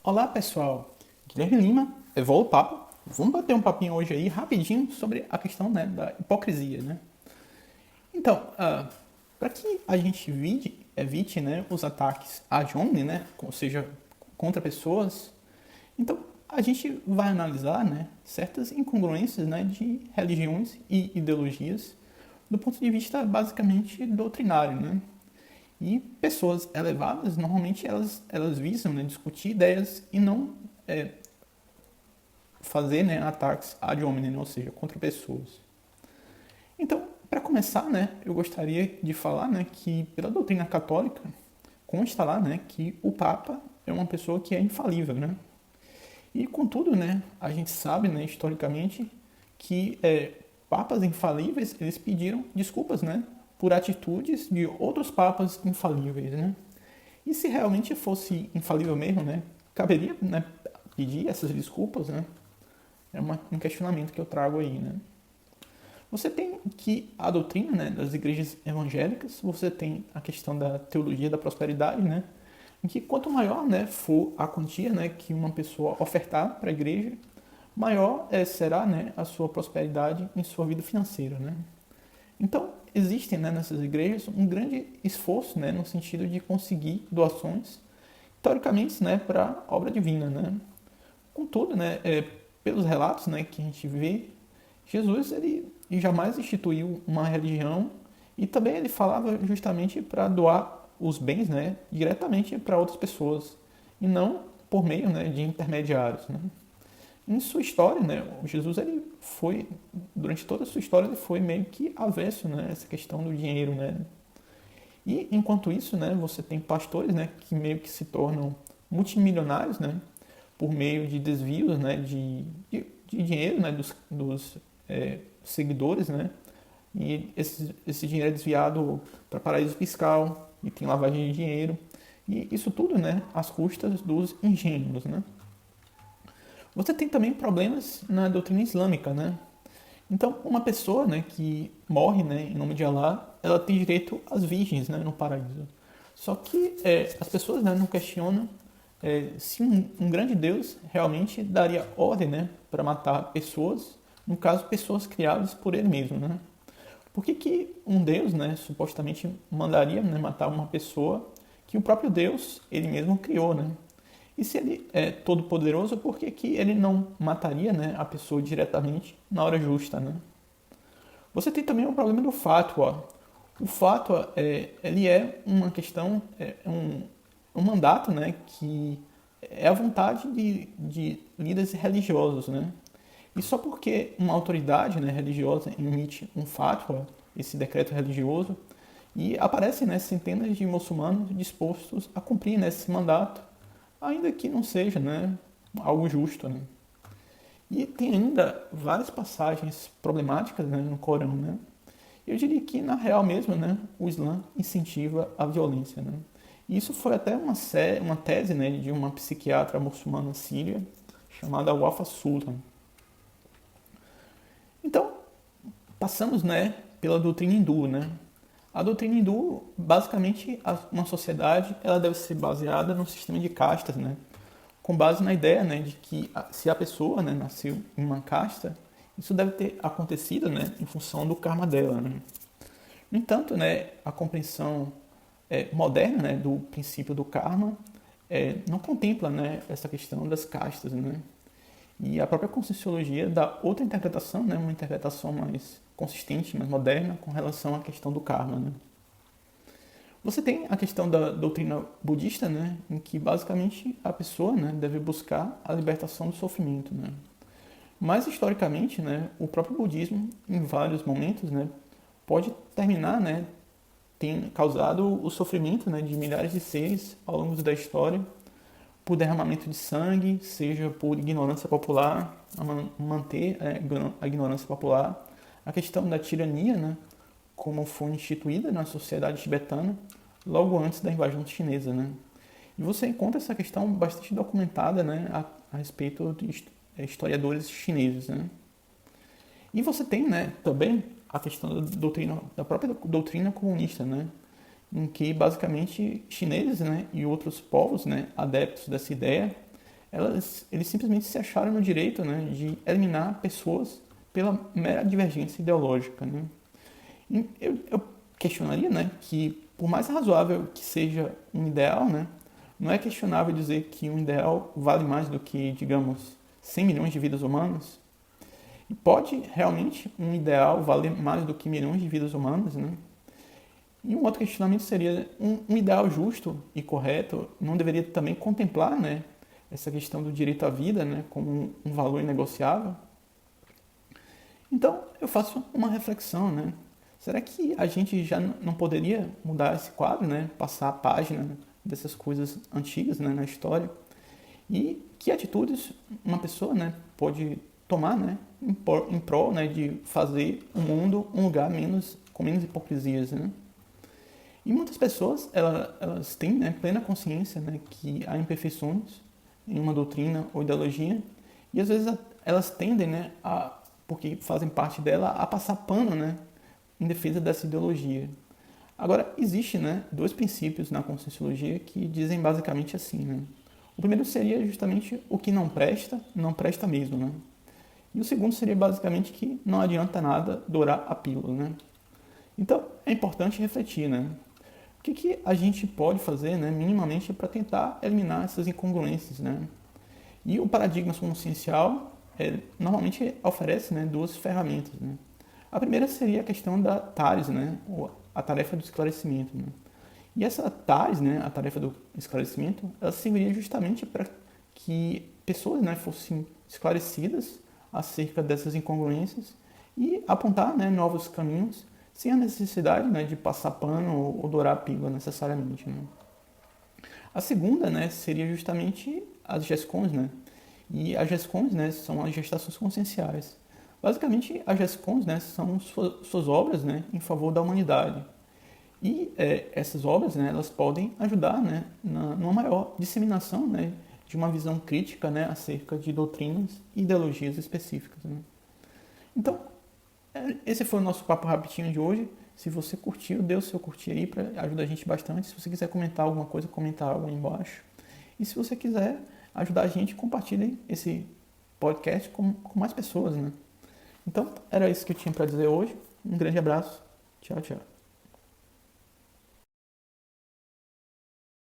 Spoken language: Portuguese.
Olá pessoal, Guilherme Lima, Evolo o Papo. Vamos bater um papinho hoje aí rapidinho sobre a questão, né, da hipocrisia, né? Então, para que a gente evite, né, os ataques ad hominem, né, ou seja, contra pessoas, então a gente vai analisar, né, certas incongruências, né, de religiões e ideologias do ponto de vista basicamente doutrinário, né? E pessoas elevadas, normalmente elas visam, né, discutir ideias e não fazer, né, ataques ad hominem, ou seja, contra pessoas. Então, para começar, né, eu gostaria de falar, né, que pela doutrina católica consta lá, né, que o Papa é uma pessoa que é infalível, né? E contudo, né, a gente sabe, né, historicamente que papas infalíveis eles pediram desculpas, né, por atitudes de outros papas infalíveis, né? E se realmente fosse infalível mesmo, né, caberia, né, pedir essas desculpas, né? É um questionamento que eu trago aí, né? Você tem que a doutrina, né, das igrejas evangélicas, você tem a questão da teologia da prosperidade, né, em que quanto maior, né, for a quantia, né, que uma pessoa ofertar para a igreja, maior será, né, a sua prosperidade em sua vida financeira, né? Então existe, né, nessas igrejas um grande esforço, né, no sentido de conseguir doações, teoricamente, né, para a obra divina, né? Contudo, né, pelos relatos, né, que a gente vê, Jesus ele jamais instituiu uma religião e também ele falava justamente para doar os bens, né, diretamente para outras pessoas e não por meio, né, de intermediários, né? Em sua história, né, Jesus ele foi durante toda a sua história ele foi meio que avesso, né, essa questão do dinheiro, né? E enquanto isso, né, você tem pastores, né, que meio que se tornam multimilionários, né, por meio de desvios, né, de dinheiro, né, dos seguidores, né, e esse dinheiro é desviado para paraíso fiscal e tem lavagem de dinheiro e isso tudo, né, às custas dos ingênuos, né. Você tem também problemas na doutrina islâmica, né. Então, uma pessoa, né, que morre, né, em nome de Allah, ela tem direito às virgens, né, no paraíso. Só que as pessoas, né, não questionam se um grande Deus realmente daria ordem, né, para matar pessoas, no caso, pessoas criadas por ele mesmo, né? Por que um Deus, né, supostamente mandaria, né, matar uma pessoa que o próprio Deus, ele mesmo criou, né? E se ele é todo poderoso, por que ele não mataria, né, a pessoa diretamente na hora justa, né? Você tem também o problema do fatwa. O fatwa ele é uma questão, um mandato, né, que é a vontade de líderes religiosos, né? E só porque uma autoridade, né, religiosa emite um fatwa, esse decreto religioso, e aparecem, né, centenas de muçulmanos dispostos a cumprir, né, esse mandato, ainda que não seja, né, algo justo, né? E tem ainda várias passagens problemáticas, né, no Corão, né? Eu diria que, na real mesmo, né, o Islã incentiva a violência, né? E isso foi até uma tese, né, de uma psiquiatra muçulmana síria chamada Wafa Sultan. Então, passamos, né, pela doutrina hindu, né? A doutrina hindu, basicamente, uma sociedade ela deve ser baseada no sistema de castas, né? Com base na ideia, né, de que se a pessoa, né, nasceu em uma casta, isso deve ter acontecido, né, em função do karma dela, né? No entanto, né, a compreensão moderna, né, do princípio do karma não contempla, né, essa questão das castas, né? E a própria Conscienciologia dá outra interpretação, né, uma interpretação mais consistente, mais moderna, com relação à questão do karma, né? Você tem a questão da doutrina budista, né, em que basicamente a pessoa, né, deve buscar a libertação do sofrimento, né? Mas historicamente, né, o próprio budismo, em vários momentos, né, pode terminar, né, tem causado o sofrimento, né, de milhares de seres ao longo da história, por derramamento de sangue, seja por ignorância popular, manter a ignorância popular, a questão da tirania, né, como foi instituída na sociedade tibetana logo antes da invasão chinesa, né? E você encontra essa questão bastante documentada, né, a respeito de historiadores chineses, né? E você tem, né, também a questão da própria doutrina comunista, né, em que basicamente chineses, né, e outros povos, né, adeptos dessa ideia, eles simplesmente se acharam no direito, né, de eliminar pessoas pela mera divergência ideológica, né? E eu questionaria, né, que por mais razoável que seja um ideal, né, não é questionável dizer que um ideal vale mais do que, digamos, 100 milhões de vidas humanas. E pode realmente um ideal valer mais do que milhões de vidas humanas, né? E um outro questionamento seria, um ideal justo e correto não deveria também contemplar, né, essa questão do direito à vida, né, como um valor inegociável? Então, eu faço uma reflexão, né? Será que a gente já não poderia mudar esse quadro, né? Passar a página dessas coisas antigas, né, na história? E que atitudes uma pessoa, né, pode tomar, né, em prol, né, de fazer o mundo um lugar com menos hipocrisias, né? E muitas pessoas, elas têm, né, plena consciência, né, que há imperfeições em uma doutrina ou ideologia, e às vezes elas tendem, né, porque fazem parte dela, a passar pano, né, em defesa dessa ideologia. Agora, existe, né, dois princípios na Conscienciologia que dizem basicamente assim, né? O primeiro seria justamente o que não presta mesmo, né? E o segundo seria basicamente que não adianta nada dourar a pílula, né? Então, é importante refletir, né? O que a gente pode fazer, né, minimamente, para tentar eliminar essas incongruências, né? E o paradigma consciencial normalmente oferece, né, duas ferramentas, né? A primeira seria a questão da TARES, né, ou a tarefa do esclarecimento, né? E essa TARES, né, a tarefa do esclarecimento, ela serviria justamente para que pessoas, né, fossem esclarecidas acerca dessas incongruências e apontar, né, novos caminhos sem a necessidade, né, de passar pano ou dourar a pílula necessariamente, né? A segunda, né, seria justamente as GESCONs, né? E as GESCONs, né, são as gestações conscienciais. Basicamente, as GESCONs, né, são suas obras, né, em favor da humanidade. E essas obras, né, elas podem ajudar, né, numa maior disseminação, né, de uma visão crítica, né, acerca de doutrinas e ideologias específicas, né? Então, esse foi o nosso papo rapidinho de hoje. Se você curtiu, dê o seu curtir aí, para ajudar a gente bastante. Se você quiser comentar alguma coisa, comentar algo aí embaixo. E se você quiser ajudar a gente, compartilhe esse podcast com mais pessoas, né? Então, era isso que eu tinha para dizer hoje. Um grande abraço. Tchau, tchau.